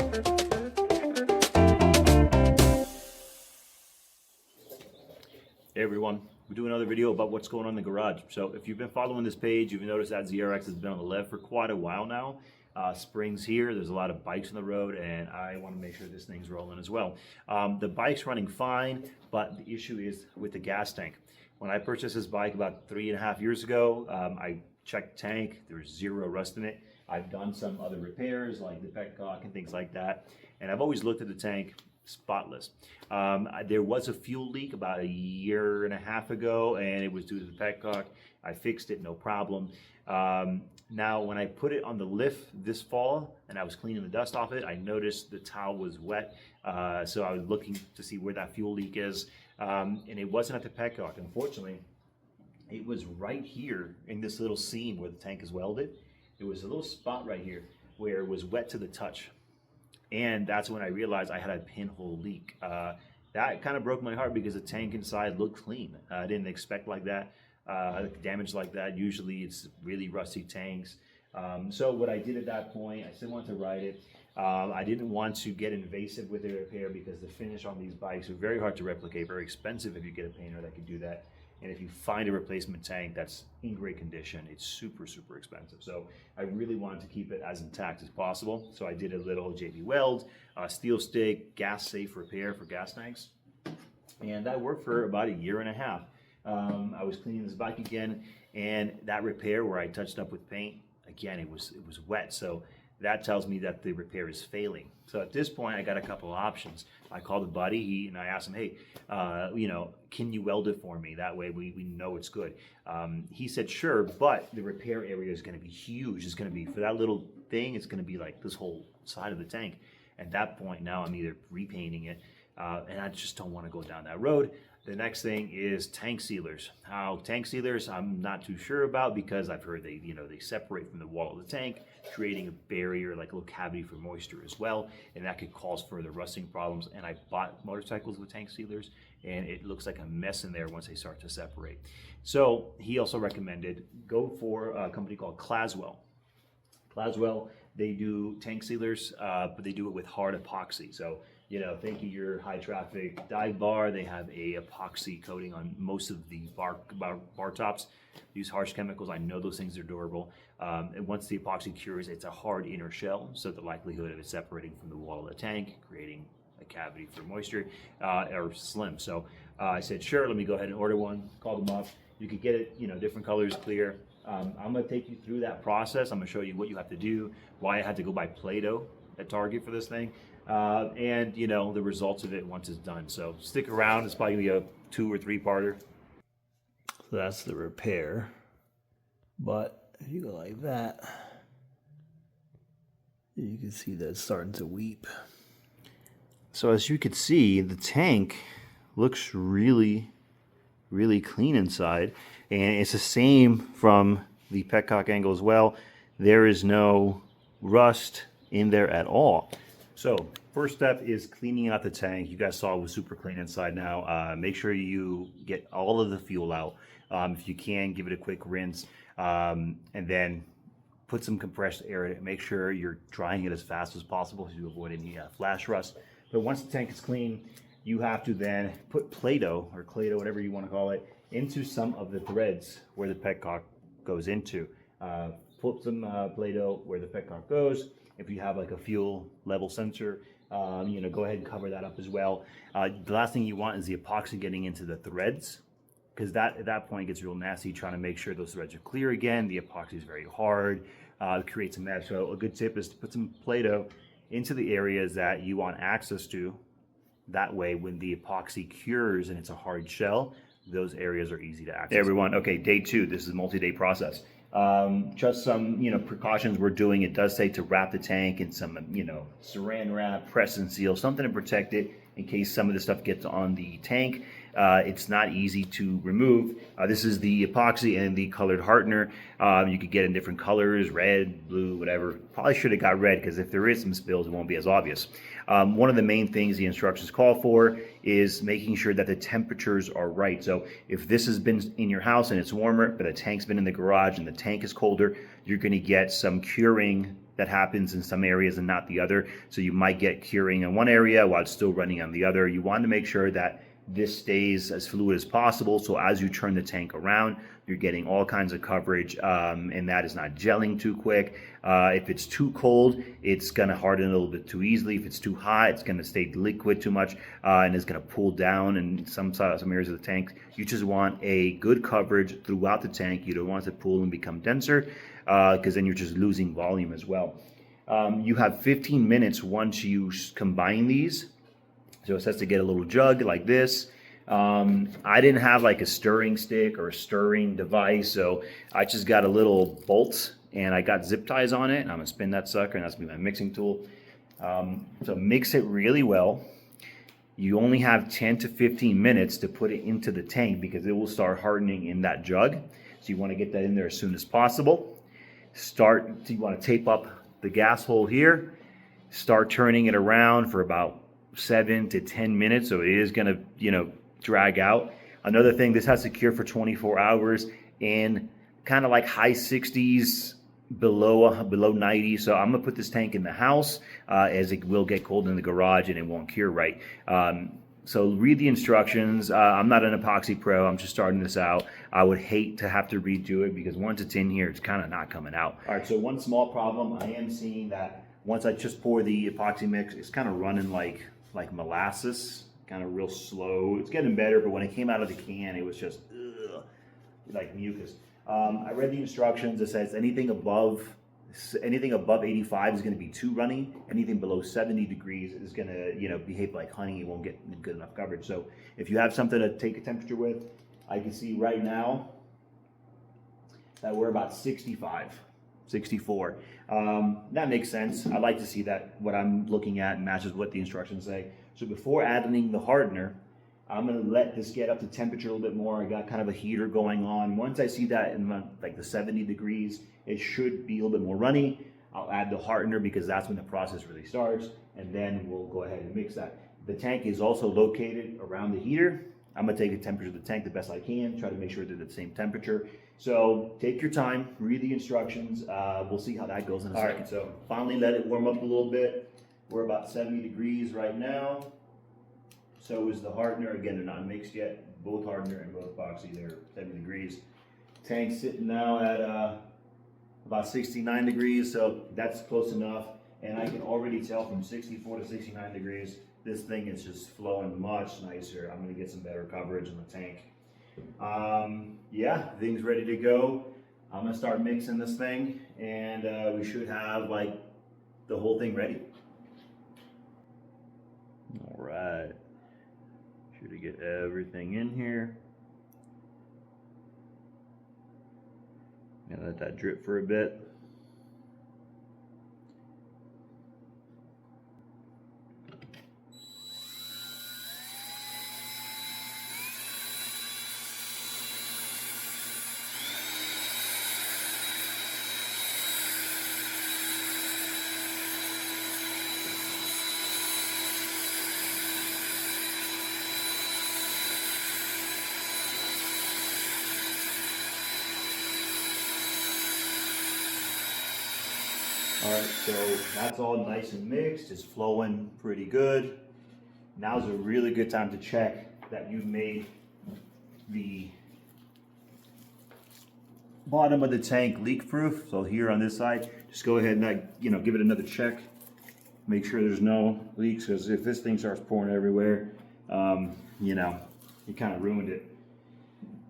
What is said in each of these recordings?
Hey everyone, we're doing another video about what's going on in the garage. So if you've been following this page, you've noticed that ZRX has been on the left for quite a while now. Spring's here, there's a lot of bikes on the road, and I want to make sure this thing's rolling as well. The bike's running fine, but the issue is with the gas tank. When I purchased this bike about 3.5 years ago, I checked the tank, there was zero rust in it. I've done some other repairs like the petcock and things like that, and I've always looked at the tank spotless. There was a fuel leak about 1.5 years ago, and it was due to the petcock. I fixed it, no problem. Now, when I put it on the lift this fall and I was cleaning the dust off it, I noticed the towel was wet. So I was looking to see where that fuel leak is, and it wasn't at the petcock. Unfortunately, it was right here in this little seam where the tank is welded. There was a little spot right here where it was wet to the touch. And that's when I realized I had a pinhole leak. That kind of broke my heart because the tank inside looked clean. I didn't expect like that, damage like that. Usually it's really rusty tanks. So what I did at that point, I still wanted to ride it. I didn't want to get invasive with the repair because the finish on these bikes are very hard to replicate, very expensive if you get a painter that could do that. And if you find a replacement tank that's in great condition, it's super, super expensive. So I really wanted to keep it as intact as possible. So I did a little JB Weld, steel stick, gas safe repair for gas tanks. And that worked for about 1.5 years. I was cleaning this bike again, and that repair where I touched up with paint, again, it was wet. So that tells me that the repair is failing. So at this point, I got a couple of options. I called a buddy, and I asked him, hey, can you weld it for me? That way we know it's good. He said, sure, but the repair area is gonna be huge. It's gonna be, for that little thing, it's gonna be like this whole side of the tank. At that point now, I'm either repainting it, and I just don't wanna go down that road. The next thing is tank sealers. How tank sealers, I'm not too sure about because I've heard they separate from the wall of the tank, creating a barrier, like a little cavity for moisture as well, and that could cause further rusting problems. And I bought motorcycles with tank sealers, and it looks like a mess in there once they start to separate. So he also recommended go for a company called Caswell. Caswell, they do tank sealers, but they do it with hard epoxy. So think of your high traffic dive bar. They have a epoxy coating on most of the bar tops. Use harsh chemicals. I know those things are durable. And once the epoxy cures, it's a hard inner shell, so the likelihood of it separating from the wall of the tank, creating a cavity for moisture, are slim. So I said, sure, let me go ahead and order one. Called them up. You could get it, different colors, clear. I'm going to take you through that process. I'm going to show you what you have to do, why I had to go buy Play-Doh at Target for this thing. And the results of it once it's done. So stick around. It's probably gonna be a 2 or 3-parter. So that's the repair. But if you go like that, you can see that it's starting to weep. So as you can see, the tank looks really, really clean inside, and it's the same from the petcock angle as well. There is no rust in there at all. So first step is cleaning out the tank. You guys saw it was super clean inside now. Make sure you get all of the fuel out. If you can, give it a quick rinse, and then put some compressed air in it. Make sure you're drying it as fast as possible to avoid any flash rust. But once the tank is clean, you have to then put Play-Doh or Clay-Doh, whatever you want to call it, into some of the threads where the petcock goes into. Put some Play-Doh where the petcock goes. If you have like a fuel level sensor, go ahead and cover that up as well. The last thing you want is the epoxy getting into the threads, because at that point it gets real nasty trying to make sure those threads are clear again. The epoxy is very hard, it creates a mess. So a good tip is to put some Play-Doh into the areas that you want access to. That way, when the epoxy cures and it's a hard shell, those areas are easy to access. Hey everyone, okay, day 2, this is a multi-day process. Just some, precautions we're doing. It does say to wrap the tank in some, saran wrap, press and seal, something to protect it in case some of the stuff gets on the tank. It's not easy to remove. This is the epoxy and the colored hardener. You could get in different colors, red, blue, whatever. Probably should have got red because if there is some spills, it won't be as obvious. One of the main things the instructions call for is making sure that the temperatures are right. So if this has been in your house and it's warmer, but the tank's been in the garage and the tank is colder, you're going to get some curing that happens in some areas and not the other. So you might get curing in one area while it's still running on the other. You want to make sure that this stays as fluid as possible. So as you turn the tank around, you're getting all kinds of coverage, and that is not gelling too quick. If it's too cold, it's going to harden a little bit too easily. If it's too hot, it's going to stay liquid too much, and it's going to pull down in some areas of the tank. You just want a good coverage throughout the tank. You don't want it to pull and become denser, because then you're just losing volume as well. You have 15 minutes once you combine these. So it says to get a little jug like this. I didn't have like a stirring stick or a stirring device, so I just got a little bolt and I got zip ties on it, and I'm gonna spin that sucker, and that's gonna be my mixing tool. So mix it really well. You only have 10 to 15 minutes to put it into the tank because it will start hardening in that jug. So you want to get that in there as soon as possible. You want to tape up the gas hole here. Start turning it around for about 7 to 10 minutes, so it is going to, drag out. Another thing, this has to cure for 24 hours in kind of like high 60s, below 90. So I'm gonna put this tank in the house, as it will get cold in the garage and it won't cure right. So read the instructions. I'm not an epoxy pro, I'm just starting this out. I would hate to have to redo it because once it's in here, it's kind of not coming out. All right, so one small problem, I am seeing that once I just pour the epoxy mix, it's kind of running like molasses, kind of real slow. It's getting better, but when it came out of the can, it was just like mucus. I read the instructions. It says anything above 85 is going to be too runny. Anything below 70 degrees is going to, behave like honey. It won't get good enough coverage. So if you have something to take a temperature with, I can see right now that we're about 65, 64. That makes sense. I like to see that what I'm looking at matches what the instructions say. So before adding the hardener, I'm going to let this get up to temperature a little bit more. I got kind of a heater going on. Once I see that in like the 70 degrees, it should be a little bit more runny. I'll add the hardener because that's when the process really starts, and then we'll go ahead and mix that. The tank is also located around the heater. I'm going to take the temperature of the tank the best I can, try to make sure they're the same temperature. So take your time, read the instructions. We'll see how that goes in a second. So finally let it warm up a little bit. We're about 70 degrees right now. So is the hardener. Again, they're not mixed yet. Both hardener and both epoxy, they're 70 degrees. Tank's sitting now at about 69 degrees, so that's close enough. And I can already tell from 64 to 69 degrees, this thing is just flowing much nicer. I'm gonna get some better coverage in the tank. Yeah, thing's ready to go. I'm gonna start mixing this thing, and we should have like the whole thing ready. All right. Sure to get everything in here. And let that drip for a bit. All right, so that's all nice and mixed. It's flowing pretty good. Now's a really good time to check that you've made the bottom of the tank leak-proof. So here on this side, just go ahead and give it another check. Make sure there's no leaks, because if this thing starts pouring everywhere, you kind of ruined it.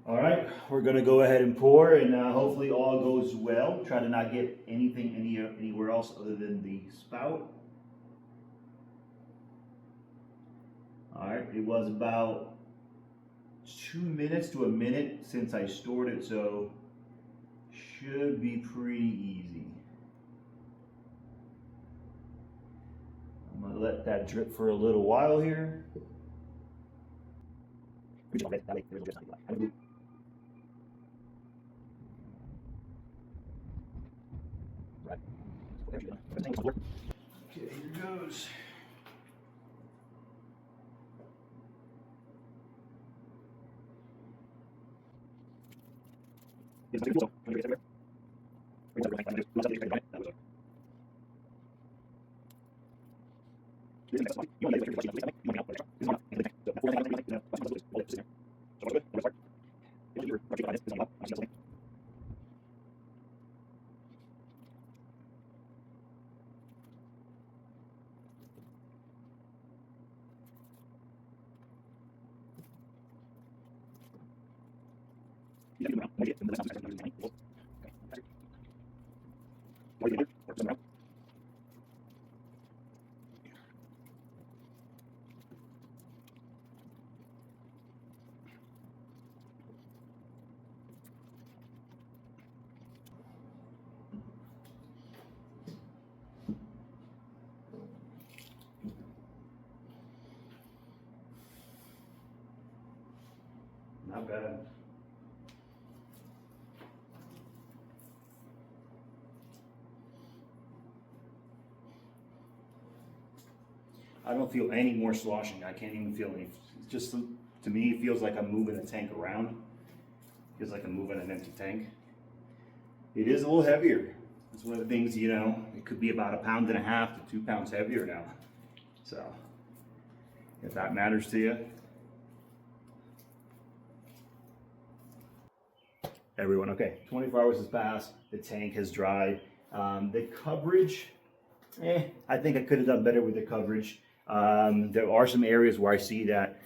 All right, we're gonna go ahead and pour, and hopefully all goes well. Try to not get anything anywhere else other than the spout. All right, it was about 2 minutes to a minute since I stored it, so should be pretty easy. I'm gonna let that drip for a little while here. Okay, here goes. Not bad. I don't feel any more sloshing. I can't even feel any. It's just, to me, it feels like I'm moving a tank around. Feels like I'm moving an empty tank. It is a little heavier. It's one of the things, you know, it could be about 1.5 pounds to 2 pounds heavier now. So, if that matters to you. Everyone, okay, 24 hours has passed, the tank has dried. The coverage, I think I could have done better with the coverage. There are some areas where I see that,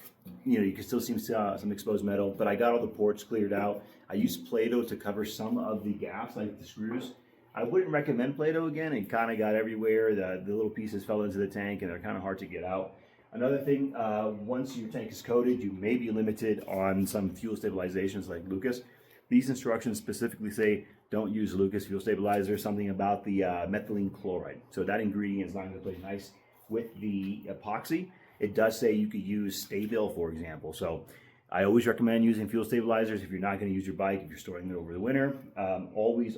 you know, you can still see some exposed metal, but I got all the ports cleared out. I used Play-Doh to cover some of the gaps, like the screws. I wouldn't recommend Play-Doh again. It kind of got everywhere. The little pieces fell into the tank and they're kind of hard to get out. Another thing, once your tank is coated, you may be limited on some fuel stabilizations like Lucas. These instructions specifically say don't use Lucas fuel stabilizer, something about the methylene chloride. So that ingredient is not going to play nice with the epoxy. It does say you could use Staybill, for example. So I always recommend using fuel stabilizers if you're not going to use your bike, if you're storing it over the winter. Always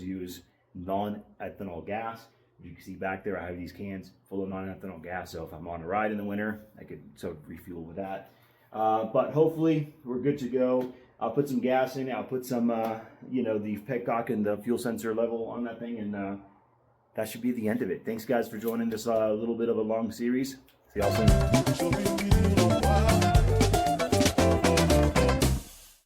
use non-ethanol gas. You can see back there I have these cans full of non-ethanol gas. So if I'm on a ride in the winter, I could sort of refuel with that. But hopefully we're good to go. I'll put some gas in it. I'll put some, you know, the petcock and the fuel sensor level on that thing, and that should be the end of it. Thanks, guys, for joining this little bit of a long series. See y'all soon.